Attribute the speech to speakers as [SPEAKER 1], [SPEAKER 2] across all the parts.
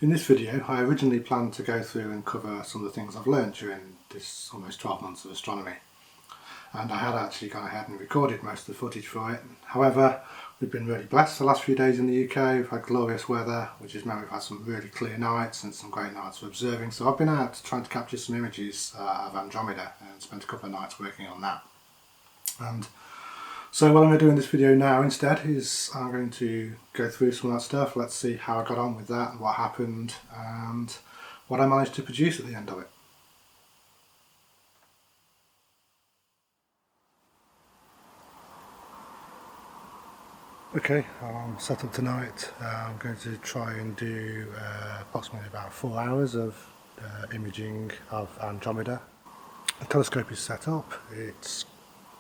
[SPEAKER 1] In this video, I originally planned to go through and cover some of the things I've learned during this almost 12 months of astronomy. And I had actually gone ahead and recorded most of the footage for it. However, we've been really blessed the last few days in the UK. We've had glorious weather, which has meant we've had some really clear nights and some great nights for observing. So I've been out trying to capture some images of Andromeda and spent a couple of nights working on that. And so what I'm going to do in this video now instead is I'm going to go through some of that stuff. Let's see how I got on with that and what happened and what I managed to produce at the end of it. Okay, I'm set up tonight. I'm going to try and do approximately about 4 hours of imaging of Andromeda. The telescope is set up, it's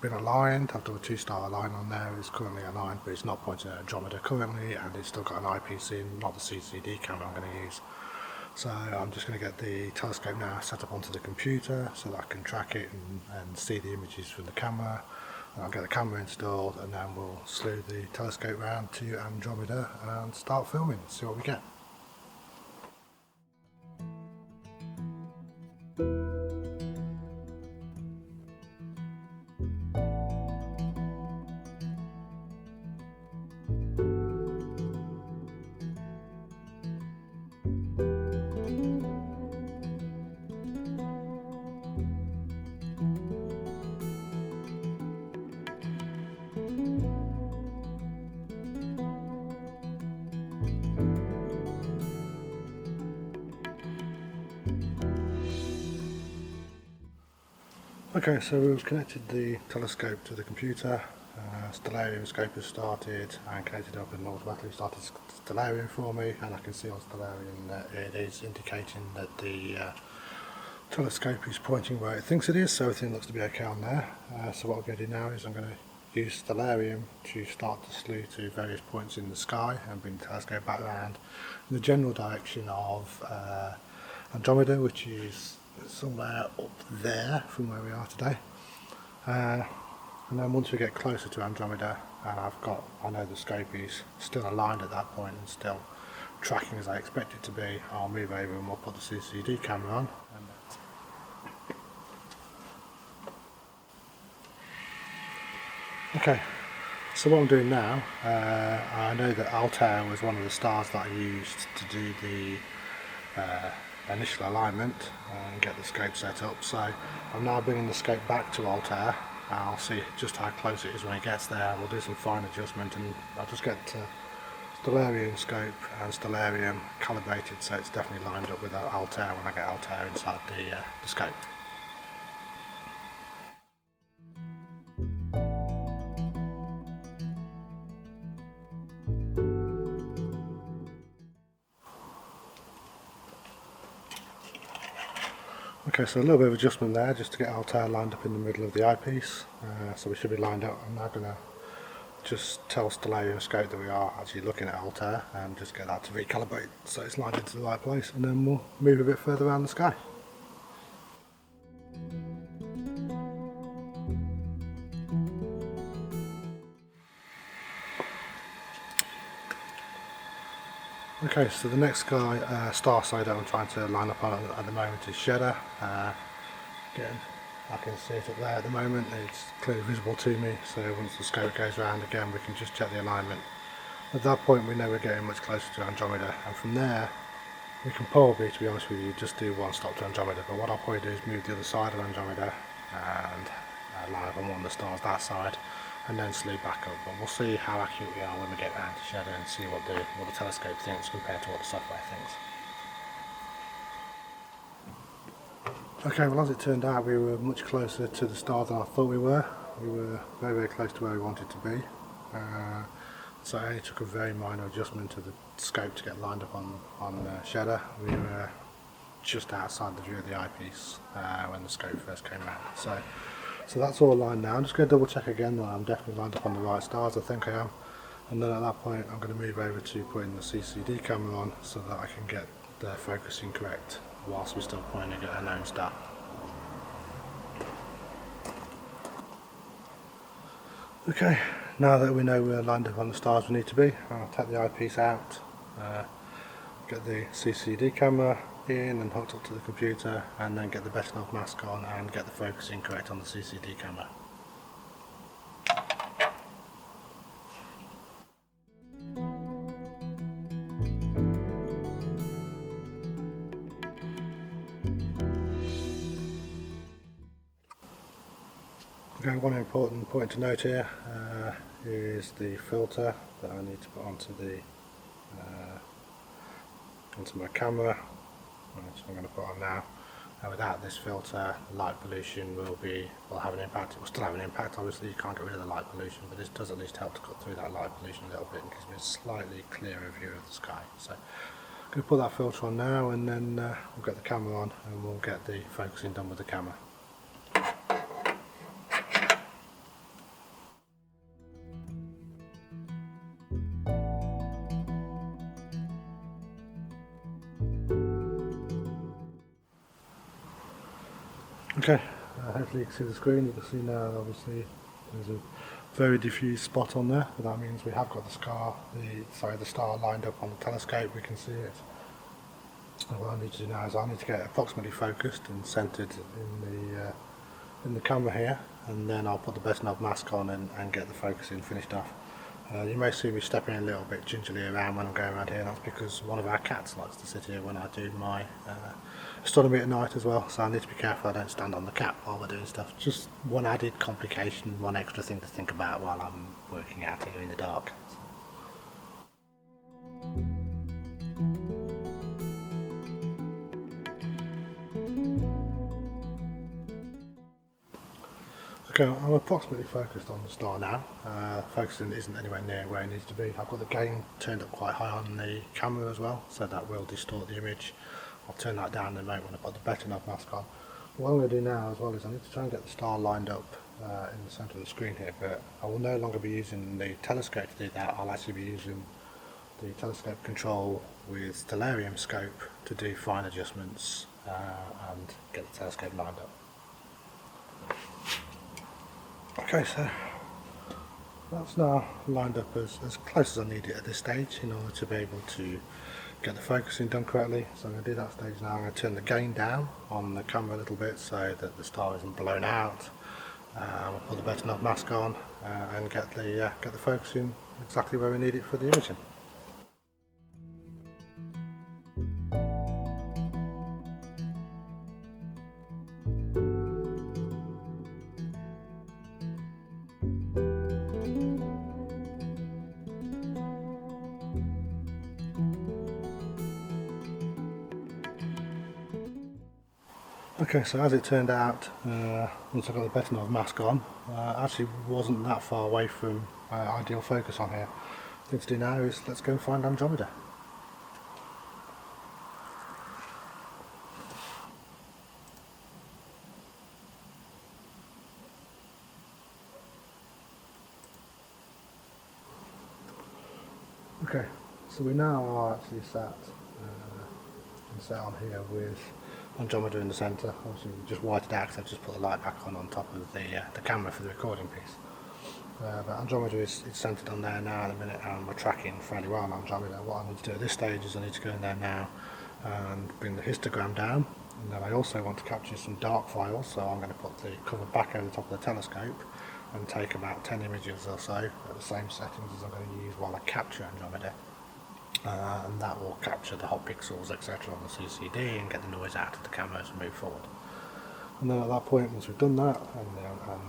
[SPEAKER 1] been aligned. I've done a 2-star line on there. It's currently aligned, but it's not pointing at Andromeda currently, and it's still got an eyepiece in, not the CCD camera I'm going to use. So I'm just going to get the telescope now set up onto the computer so that I can track it and see the images from the camera. And I'll get the camera installed, and then we'll slew the telescope round to Andromeda and start filming, see what we get. Okay, so we've connected the telescope to the computer. Stellarium scope has started and connected up and automatically started Stellarium for me, and I can see on Stellarium that it is indicating that the telescope is pointing where it thinks it is, so everything looks to be okay on there. So what I'm going to do now is I'm going to use Stellarium to start to slew to various points in the sky and bring the telescope back around in the general direction of Andromeda, which is somewhere up there from where we are today. And then once we get closer to Andromeda, and I know the scope is still aligned at that point and still tracking as I expect it to be, I'll move over and we'll put the CCD camera on. Okay, so what I'm doing now, I know that Altair was one of the stars that I used to do the initial alignment and get the scope set up, so I'm now bringing the scope back to Altair. I'll see just how close it is when it gets there. We'll do some fine adjustment, and I'll just get Stellarium scope and Stellarium calibrated so it's definitely lined up with Altair when I get Altair inside the scope. Okay, so a little bit of adjustment there just to get Altair lined up in the middle of the eyepiece, so we should be lined up. I'm now going to just tell Stellarium scope that we are actually looking at Altair and just get that to recalibrate so it's lined into the right place, and then we'll move a bit further around the sky. Okay, so the next star side that I'm trying to line up on at the moment is Shedder. Again, I can see it up there at the moment, it's clearly visible to me, so once the scope goes around again we can just check the alignment. At that point we know we're getting much closer to Andromeda, and from there we can probably, to be honest with you, just do one stop to Andromeda, but what I'll probably do is move the other side of Andromeda and line up on one of the stars that side, and then slew back up. But we'll see how accurate we are when we get round to Shedder and see what the telescope thinks compared to what the software thinks. Okay, well, as it turned out, we were much closer to the star than I thought we were. We were very, very close to where we wanted to be. So it only took a very minor adjustment to the scope to get lined up on Shedder. We were just outside the view of the eyepiece when the scope first came around. So that's all aligned now. I'm just going to double check again that I'm definitely lined up on the right stars. I think I am. And then at that point I'm going to move over to putting the CCD camera on so that I can get the focusing correct whilst we're still pointing at a known star. Okay, now that we know we're lined up on the stars we need to be, I'll take the eyepiece out, get the CCD camera in and hooked up to the computer, and then get the Betanov mask on and get the focusing correct on the CCD camera. Okay, one important point to note here is the filter that I need to put onto my camera, which I'm going to put on now. Without this filter, light pollution will have an impact. It will still have an impact, obviously. You can't get rid of the light pollution, but this does at least help to cut through that light pollution a little bit and gives me a slightly clearer view of the sky. So I'm going to put that filter on now, and then we'll get the camera on and we'll get the focusing done with the camera. Okay, hopefully you can see the screen. You can see now obviously there's a very diffuse spot on there, but that means we have got the star lined up on the telescope. We can see it. And what I need to do now is I need to get it approximately focused and centered in the camera here, and then I'll put the Betanov mask on and get the focusing finished off. You may see me stepping a little bit gingerly around when I'm going around here. That's because one of our cats likes to sit here when I do my astronomy at night as well, so I need to be careful I don't stand on the cat while we're doing stuff. Just one added complication, one extra thing to think about while I'm working out here in the dark. Okay, I'm approximately focused on the star now. Focusing isn't anywhere near where it needs to be. I've got the gain turned up quite high on the camera as well, so that will distort the image. I'll turn that down in a moment when I put the Betanov mask on. What I'm going to do now as well is I need to try and get the star lined up in the centre of the screen here, but I will no longer be using the telescope to do that. I'll actually be using the telescope control with stellarium scope to do fine adjustments and get the telescope lined up. Okay, so that's now lined up as close as I need it at this stage in order to be able to get the focusing done correctly. So I'm going to do that stage now. I'm going to turn the gain down on the camera a little bit so that the star isn't blown out. We'll put the Betanov mask on and get the focusing exactly where we need it for the imaging. Okay, so as it turned out, once I got the Betanov mask on, actually wasn't that far away from ideal focus on here. The thing to do now is let's go and find Andromeda. Okay, so we now are actually sat on here with Andromeda in the centre. Obviously we just whited out because I've just put the light back on top of the camera for the recording piece. But Andromeda is centred on there now at the minute, and we're tracking fairly well on Andromeda. What I need to do at this stage is I need to go in there now and bring the histogram down, and then I also want to capture some dark files, so I'm going to put the cover back over the top of the telescope and take about 10 images or so at the same settings as I'm going to use while I capture Andromeda. And that will capture the hot pixels etc on the CCD and get the noise out of the camera as we move forward. And then at that point, once we've done that and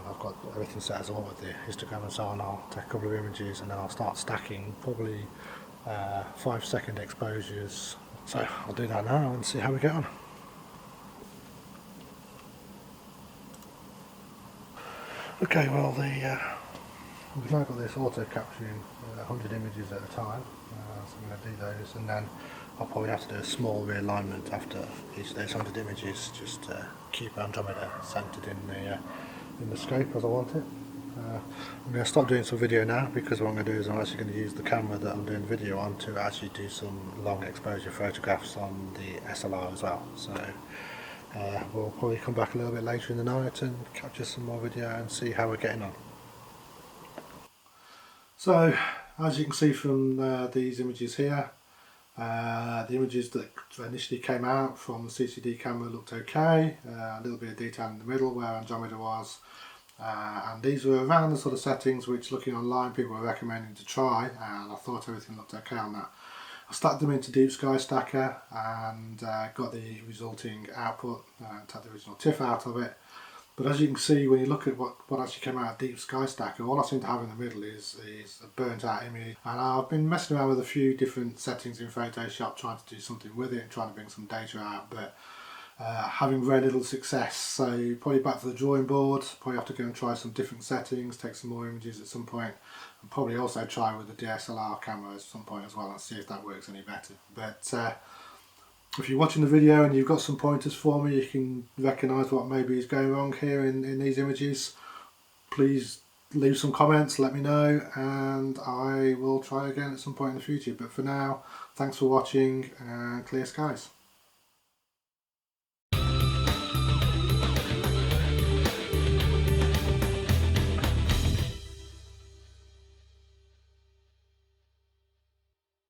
[SPEAKER 1] I've got everything set as well with the histogram and so on, I'll take a couple of images and then I'll start stacking probably 5-second exposures. So I'll do that now and see how we get on. Okay, well we've now got this auto capturing 100 images at a time, so I'm going to do those, and then I'll probably have to do a small realignment after each of those 100 images just to keep Andromeda centered in the scope as I want it. I'm going to stop doing some video now because what I'm going to do is I'm actually going to use the camera that I'm doing video on to actually do some long exposure photographs on the SLR as well. So we'll probably come back a little bit later in the night and capture some more video and see how we're getting on. So as you can see from these images here, The images that initially came out from the CCD camera looked okay, a little bit of detail in the middle where Andromeda was, and these were around the sort of settings which, looking online, people were recommending to try, and I thought everything looked okay on that. I stuck them into Deep Sky Stacker and got the resulting output, took the original TIFF out of it. But as you can see, when you look at what actually came out of Deep Sky Stacker, all I seem to have in the middle is a burnt out image. And I've been messing around with a few different settings in Photoshop, trying to do something with it and trying to bring some data out, but having very little success. So probably back to the drawing board, probably have to go and try some different settings, take some more images at some point, and probably also try with the DSLR camera at some point as well and see if that works any better. But if you're watching the video and you've got some pointers for me, you can recognise what maybe is going wrong here in these images, please leave some comments, let me know, and I will try again at some point in the future. But for now, thanks for watching and clear skies.